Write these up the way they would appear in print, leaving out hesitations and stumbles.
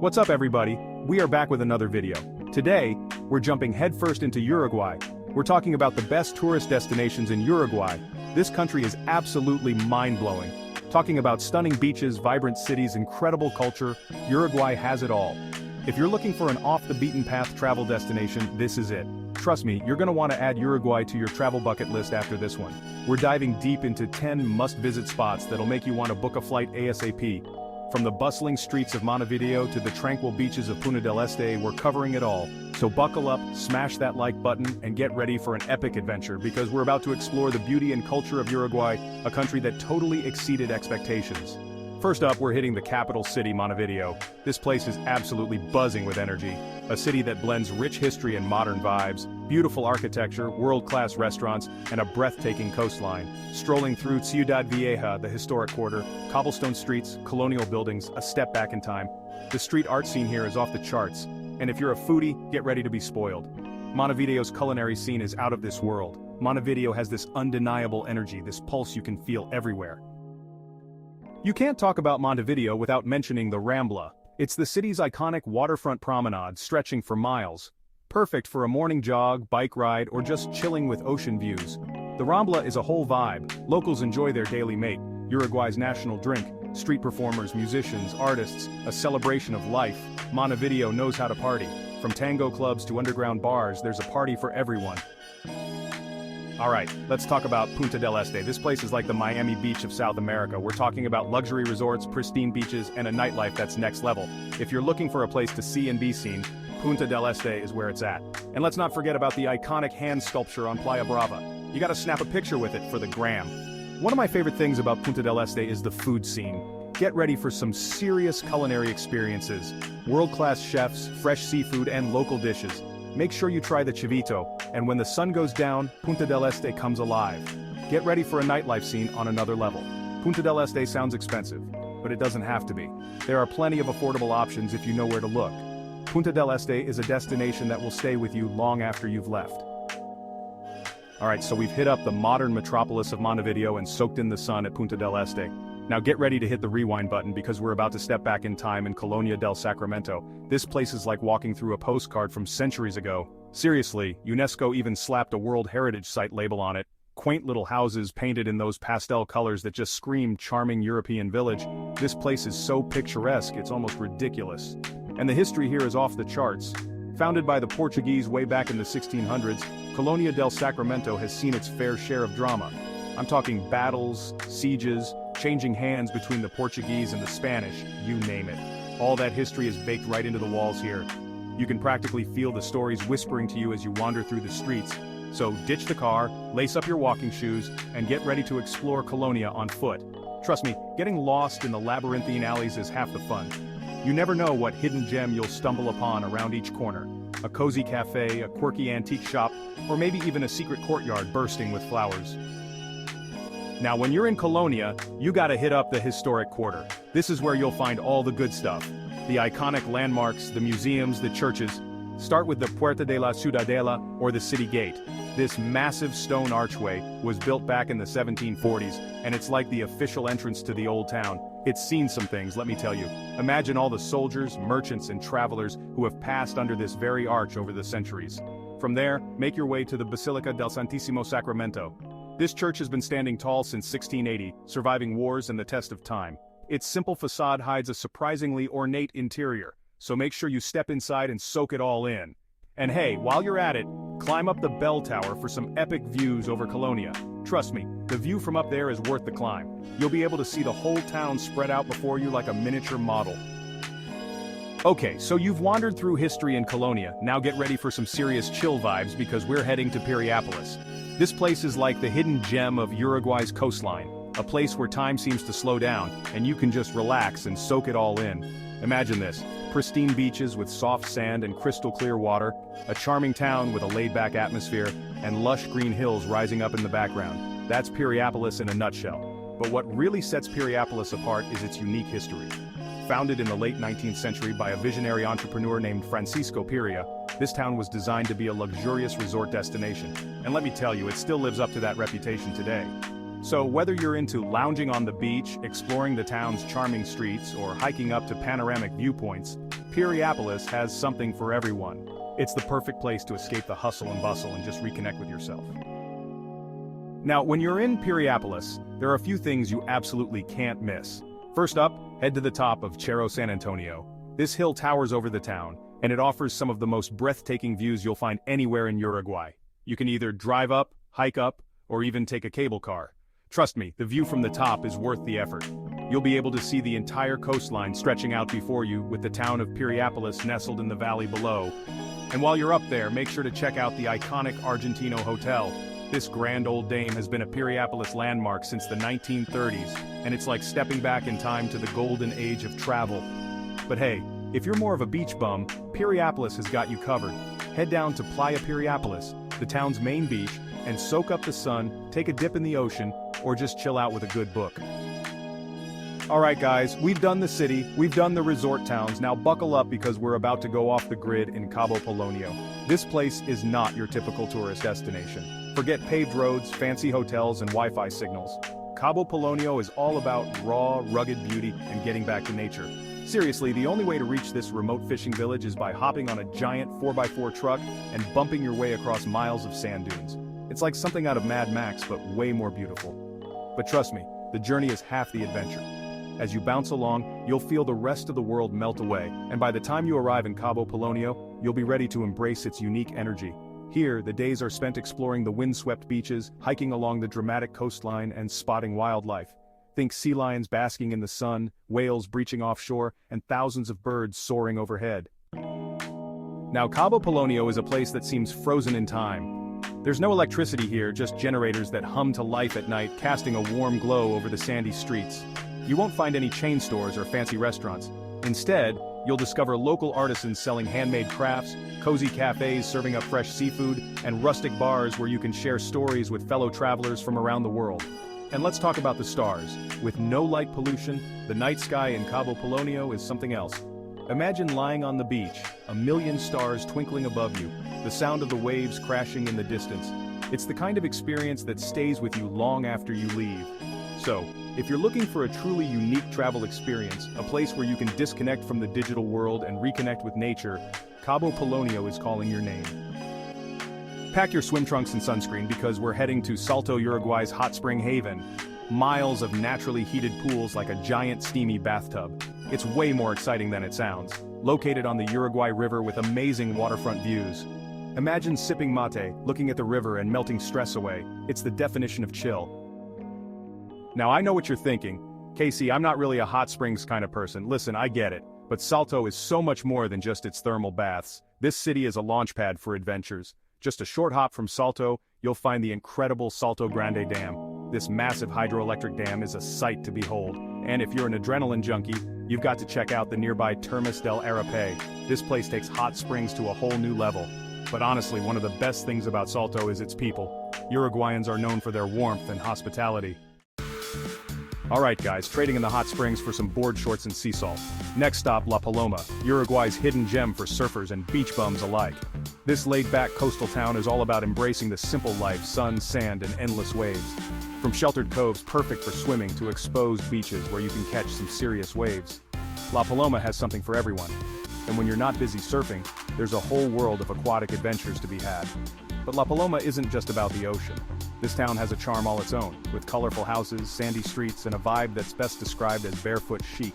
What's up everybody? We are back with another video. Today, we're jumping headfirst into Uruguay. We're talking about the best tourist destinations in Uruguay. This country is absolutely mind-blowing. Talking about stunning beaches, vibrant cities, incredible culture, Uruguay has it all. If you're looking for an off-the-beaten-path travel destination, this is it. Trust me, you're gonna want to add Uruguay to your travel bucket list after this one. We're diving deep into 10 must-visit spots that'll make you want to book a flight ASAP. From the bustling streets of Montevideo to the tranquil beaches of Punta del Este, we're covering it all. So buckle up, smash that like button, and get ready for an epic adventure because we're about to explore the beauty and culture of Uruguay, a country that totally exceeded expectations. First up, we're hitting the capital city, Montevideo. This place is absolutely buzzing with energy. A city that blends rich history and modern vibes, beautiful architecture, world-class restaurants, and a breathtaking coastline. Strolling through Ciudad Vieja, the historic quarter, cobblestone streets, colonial buildings, a step back in time. The street art scene here is off the charts, and if you're a foodie, get ready to be spoiled. Montevideo's culinary scene is out of this world. Montevideo has this undeniable energy, this pulse you can feel everywhere. You can't talk about Montevideo without mentioning the Rambla. It's the city's iconic waterfront promenade stretching for miles. Perfect for a morning jog, bike ride, or just chilling with ocean views. The Rambla is a whole vibe. Locals enjoy their daily mate, Uruguay's national drink, street performers, musicians, artists, a celebration of life. Montevideo knows how to party. From tango clubs to underground bars, there's a party for everyone. Alright, let's talk about Punta del Este. This place is like the Miami Beach of South America. We're talking about luxury resorts, pristine beaches, and a nightlife that's next level. If you're looking for a place to see and be seen, Punta del Este is where it's at. And let's not forget about the iconic hand sculpture on Playa Brava. You gotta snap a picture with it for the gram. One of my favorite things about Punta del Este is the food scene. Get ready for some serious culinary experiences. World-class chefs, fresh seafood, and local dishes. Make sure you try the chivito, and when the sun goes down, Punta del Este comes alive. Get ready for a nightlife scene on another level. Punta del Este sounds expensive, but it doesn't have to be. There are plenty of affordable options if you know where to look. Punta del Este is a destination that will stay with you long after you've left. Alright, so we've hit up the modern metropolis of Montevideo and soaked in the sun at Punta del Este. Now get ready to hit the rewind button because we're about to step back in time in Colonia del Sacramento. This place is like walking through a postcard from centuries ago. Seriously, UNESCO even slapped a World Heritage Site label on it. Quaint little houses painted in those pastel colors that just scream charming European village. This place is so picturesque, it's almost ridiculous. And the history here is off the charts. Founded by the Portuguese way back in the 1600s, Colonia del Sacramento has seen its fair share of drama. I'm talking battles, sieges, changing hands between the Portuguese and the Spanish, you name it. All that history is baked right into the walls here. You can practically feel the stories whispering to you as you wander through the streets. So ditch the car, lace up your walking shoes, and get ready to explore Colonia on foot. Trust me, getting lost in the labyrinthine alleys is half the fun. You never know what hidden gem you'll stumble upon around each corner. A cozy cafe, a quirky antique shop, or maybe even a secret courtyard bursting with flowers. Now when you're in Colonia, you gotta hit up the historic quarter. This is where you'll find all the good stuff. The iconic landmarks, the museums, the churches. Start with the Puerta de la Ciudadela, or the city gate. This massive stone archway was built back in the 1740s, and it's like the official entrance to the old town. It's seen some things, let me tell you. Imagine all the soldiers, merchants, and travelers who have passed under this very arch over the centuries. From there, make your way to the Basilica del Santissimo Sacramento. This church has been standing tall since 1680, surviving wars and the test of time. Its simple facade hides a surprisingly ornate interior, so make sure you step inside and soak it all in. And hey, while you're at it, climb up the bell tower for some epic views over Colonia. Trust me, the view from up there is worth the climb. You'll be able to see the whole town spread out before you like a miniature model. Okay, so you've wandered through history in Colonia, now get ready for some serious chill vibes because we're heading to Piriápolis. This place is like the hidden gem of Uruguay's coastline, a place where time seems to slow down, and you can just relax and soak it all in. Imagine this, pristine beaches with soft sand and crystal clear water, a charming town with a laid-back atmosphere, and lush green hills rising up in the background. That's Piriápolis in a nutshell. But what really sets Piriápolis apart is its unique history. Founded in the late 19th century by a visionary entrepreneur named Francisco Piria, this town was designed to be a luxurious resort destination. And let me tell you, it still lives up to that reputation today. So whether you're into lounging on the beach, exploring the town's charming streets, or hiking up to panoramic viewpoints, Piriapolis has something for everyone. It's the perfect place to escape the hustle and bustle and just reconnect with yourself. Now, when you're in Piriapolis, there are a few things you absolutely can't miss. First up, head to the top of Cerro San Antonio. This hill towers over the town, and it offers some of the most breathtaking views you'll find anywhere in Uruguay. You can either drive up, hike up, or even take a cable car. Trust me, the view from the top is worth the effort. You'll be able to see the entire coastline stretching out before you, with the town of Piriapolis nestled in the valley below. And while you're up there, make sure to check out the iconic Argentino Hotel. This grand old dame has been a Piriapolis landmark since the 1930s, and it's like stepping back in time to the golden age of travel. But hey, if you're more of a beach bum, Piriapolis has got you covered. Head down to Playa Piriapolis, the town's main beach, and soak up the sun, take a dip in the ocean, or just chill out with a good book. Alright guys, we've done the city, we've done the resort towns, now buckle up because we're about to go off the grid in Cabo Polonio. This place is not your typical tourist destination. Forget paved roads, fancy hotels, and Wi-Fi signals. Cabo Polonio is all about raw, rugged beauty and getting back to nature. Seriously, the only way to reach this remote fishing village is by hopping on a giant 4x4 truck and bumping your way across miles of sand dunes. It's like something out of Mad Max, but way more beautiful. But trust me, the journey is half the adventure. As you bounce along, you'll feel the rest of the world melt away, and by the time you arrive in Cabo Polonio, you'll be ready to embrace its unique energy. Here, the days are spent exploring the windswept beaches, hiking along the dramatic coastline, and spotting wildlife. Think sea lions basking in the sun, whales breaching offshore, and thousands of birds soaring overhead. Now, Cabo Polonio is a place that seems frozen in time. There's no electricity here, just generators that hum to life at night, casting a warm glow over the sandy streets. You won't find any chain stores or fancy restaurants. Instead, you'll discover local artisans selling handmade crafts, cozy cafes serving up fresh seafood, and rustic bars where you can share stories with fellow travelers from around the world. And let's talk about the stars. With no light pollution, the night sky in Cabo Polonio is something else. Imagine lying on the beach, a million stars twinkling above you, the sound of the waves crashing in the distance. It's the kind of experience that stays with you long after you leave. So, if you're looking for a truly unique travel experience, a place where you can disconnect from the digital world and reconnect with nature, Cabo Polonio is calling your name. Pack your swim trunks and sunscreen because we're heading to Salto, Uruguay's hot spring haven. Miles of naturally heated pools like a giant steamy bathtub. It's way more exciting than it sounds. Located on the Uruguay River with amazing waterfront views. Imagine sipping mate, looking at the river and melting stress away. It's the definition of chill. Now I know what you're thinking. Casey, I'm not really a hot springs kind of person. Listen, I get it. But Salto is so much more than just its thermal baths. This city is a launch pad for adventures. Just a short hop from Salto, you'll find the incredible Salto Grande Dam. This massive hydroelectric dam is a sight to behold. And if you're an adrenaline junkie, you've got to check out the nearby Termas del Arape. This place takes hot springs to a whole new level. But honestly, one of the best things about Salto is its people. Uruguayans are known for their warmth and hospitality. Alright guys, trading in the hot springs for some board shorts and sea salt. Next stop, La Paloma, Uruguay's hidden gem for surfers and beach bums alike. This laid-back coastal town is all about embracing the simple life, sun, sand, and endless waves. From sheltered coves perfect for swimming to exposed beaches where you can catch some serious waves. La Paloma has something for everyone. And when you're not busy surfing, there's a whole world of aquatic adventures to be had. But La Paloma isn't just about the ocean. This town has a charm all its own, with colorful houses, sandy streets, and a vibe that's best described as barefoot chic.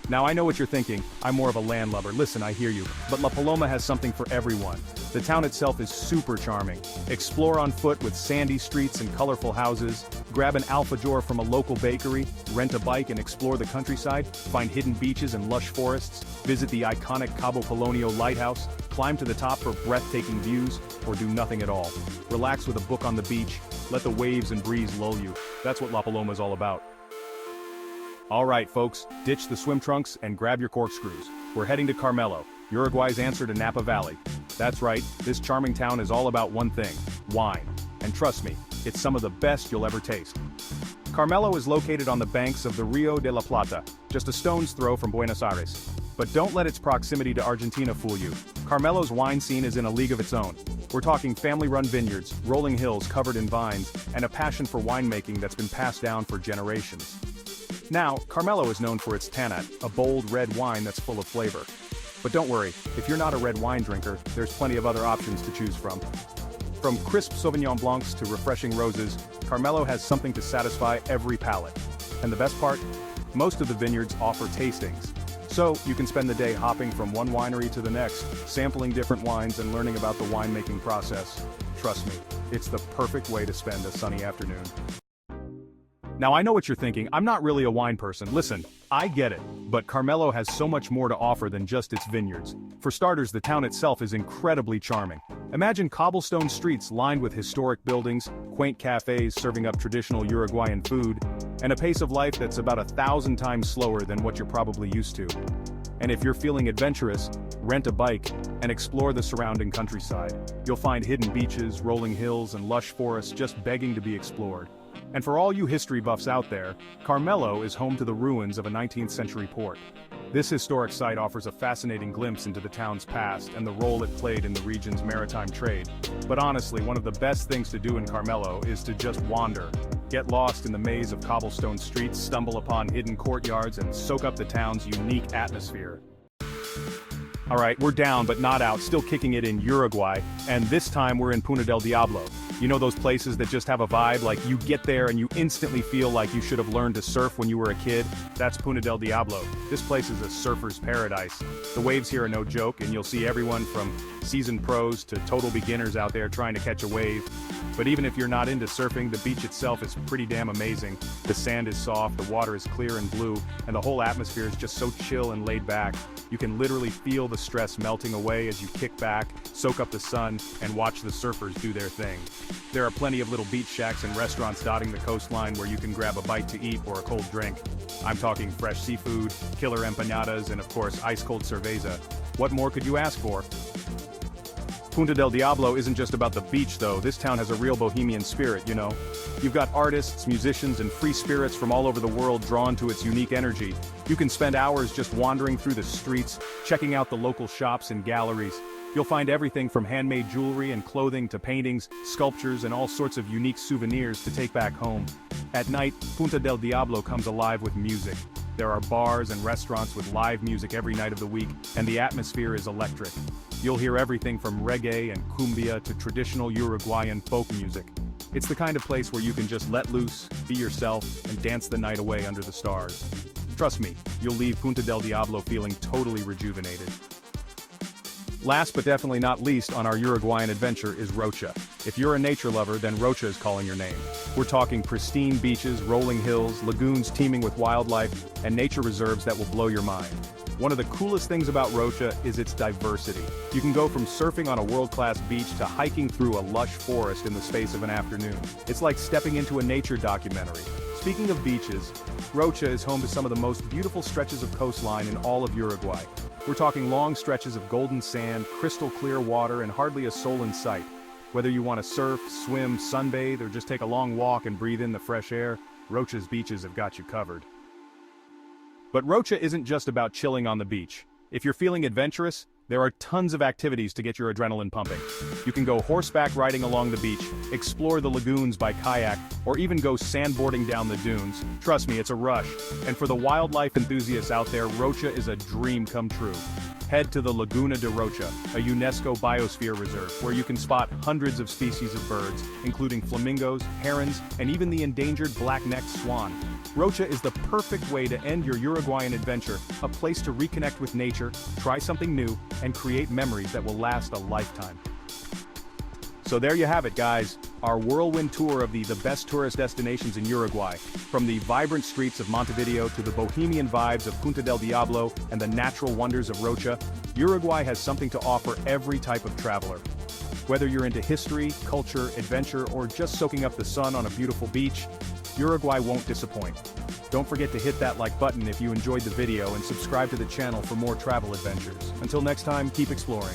Now I know what you're thinking, I'm more of a landlubber, listen, I hear you, but La Paloma has something for everyone. The town itself is super charming. Explore on foot with sandy streets and colorful houses, grab an alfajor from a local bakery, rent a bike and explore the countryside, find hidden beaches and lush forests, visit the iconic Cabo Polonio lighthouse, climb to the top for breathtaking views, or do nothing at all. Relax with a book on the beach, let the waves and breeze lull you. That's what La Paloma is all about. Alright folks, ditch the swim trunks and grab your corkscrews. We're heading to Carmelo, Uruguay's answer to Napa Valley. That's right, this charming town is all about one thing, wine. And trust me, it's some of the best you'll ever taste. Carmelo is located on the banks of the Rio de la Plata, just a stone's throw from Buenos Aires. But don't let its proximity to Argentina fool you. Carmelo's wine scene is in a league of its own. We're talking family-run vineyards, rolling hills covered in vines, and a passion for winemaking that's been passed down for generations. Now, Carmelo is known for its Tannat, a bold red wine that's full of flavor. But don't worry, if you're not a red wine drinker, there's plenty of other options to choose from. From crisp Sauvignon Blancs to refreshing roses, Carmelo has something to satisfy every palate. And the best part? Most of the vineyards offer tastings. So, you can spend the day hopping from one winery to the next, sampling different wines and learning about the winemaking process. Trust me, it's the perfect way to spend a sunny afternoon. Now I know what you're thinking, I'm not really a wine person. Listen, I get it, but Carmelo has so much more to offer than just its vineyards. For starters, the town itself is incredibly charming. Imagine cobblestone streets lined with historic buildings, quaint cafes serving up traditional Uruguayan food, and a pace of life that's about 1,000 times slower than what you're probably used to. And if you're feeling adventurous, rent a bike and explore the surrounding countryside. You'll find hidden beaches, rolling hills, and lush forests just begging to be explored. And for all you history buffs out there, Carmelo is home to the ruins of a 19th century port. This historic site offers a fascinating glimpse into the town's past and the role it played in the region's maritime trade. But honestly, one of the best things to do in Carmelo is to just wander. Get lost in the maze of cobblestone streets, stumble upon hidden courtyards, and soak up the town's unique atmosphere. Alright, we're down but not out, still kicking it in Uruguay, and this time we're in Punta del Diablo. You know those places that just have a vibe, like you get there and you instantly feel like you should have learned to surf when you were a kid? That's Punta del Diablo. This place is a surfer's paradise. The waves here are no joke, and you'll see everyone from seasoned pros to total beginners out there trying to catch a wave. But even if you're not into surfing, the beach itself is pretty damn amazing. The sand is soft, the water is clear and blue, and the whole atmosphere is just so chill and laid back. You can literally feel the stress melting away as you kick back, soak up the sun, and watch the surfers do their thing. There are plenty of little beach shacks and restaurants dotting the coastline where you can grab a bite to eat or a cold drink. I'm talking fresh seafood, killer empanadas, and of course ice-cold cerveza. What more could you ask for? Punta del Diablo isn't just about the beach though, this town has a real bohemian spirit, you know. You've got artists, musicians, and free spirits from all over the world drawn to its unique energy. You can spend hours just wandering through the streets, checking out the local shops and galleries. You'll find everything from handmade jewelry and clothing to paintings, sculptures, and all sorts of unique souvenirs to take back home. At night, Punta del Diablo comes alive with music. There are bars and restaurants with live music every night of the week, and the atmosphere is electric. You'll hear everything from reggae and cumbia to traditional Uruguayan folk music. It's the kind of place where you can just let loose, be yourself, and dance the night away under the stars. Trust me, you'll leave Punta del Diablo feeling totally rejuvenated. Last but definitely not least on our Uruguayan adventure is Rocha. If you're a nature lover, then Rocha is calling your name. We're talking pristine beaches, rolling hills, lagoons teeming with wildlife, and nature reserves that will blow your mind. One of the coolest things about Rocha is its diversity. You can go from surfing on a world-class beach to hiking through a lush forest in the space of an afternoon. It's like stepping into a nature documentary. Speaking of beaches, Rocha is home to some of the most beautiful stretches of coastline in all of Uruguay. We're talking long stretches of golden sand, crystal clear water, and hardly a soul in sight. Whether you want to surf, swim, sunbathe, or just take a long walk and breathe in the fresh air, Rocha's beaches have got you covered. But Rocha isn't just about chilling on the beach. If you're feeling adventurous, there are tons of activities to get your adrenaline pumping. You can go horseback riding along the beach, explore the lagoons by kayak, or even go sandboarding down the dunes. Trust me, it's a rush. And for the wildlife enthusiasts out there, Rocha is a dream come true. Head to the Laguna de Rocha, a UNESCO biosphere reserve, where you can spot hundreds of species of birds, including flamingos, herons, and even the endangered black-necked swan. Rocha is the perfect way to end your Uruguayan adventure, a place to reconnect with nature, try something new, and create memories that will last a lifetime. So there you have it, guys, our whirlwind tour of the best tourist destinations in Uruguay. From the vibrant streets of Montevideo to the bohemian vibes of Punta del Diablo and the natural wonders of Rocha, Uruguay has something to offer every type of traveler. Whether you're into history, culture, adventure, or just soaking up the sun on a beautiful beach, Uruguay won't disappoint. Don't forget to hit that like button if you enjoyed the video and subscribe to the channel for more travel adventures. Until next time, keep exploring.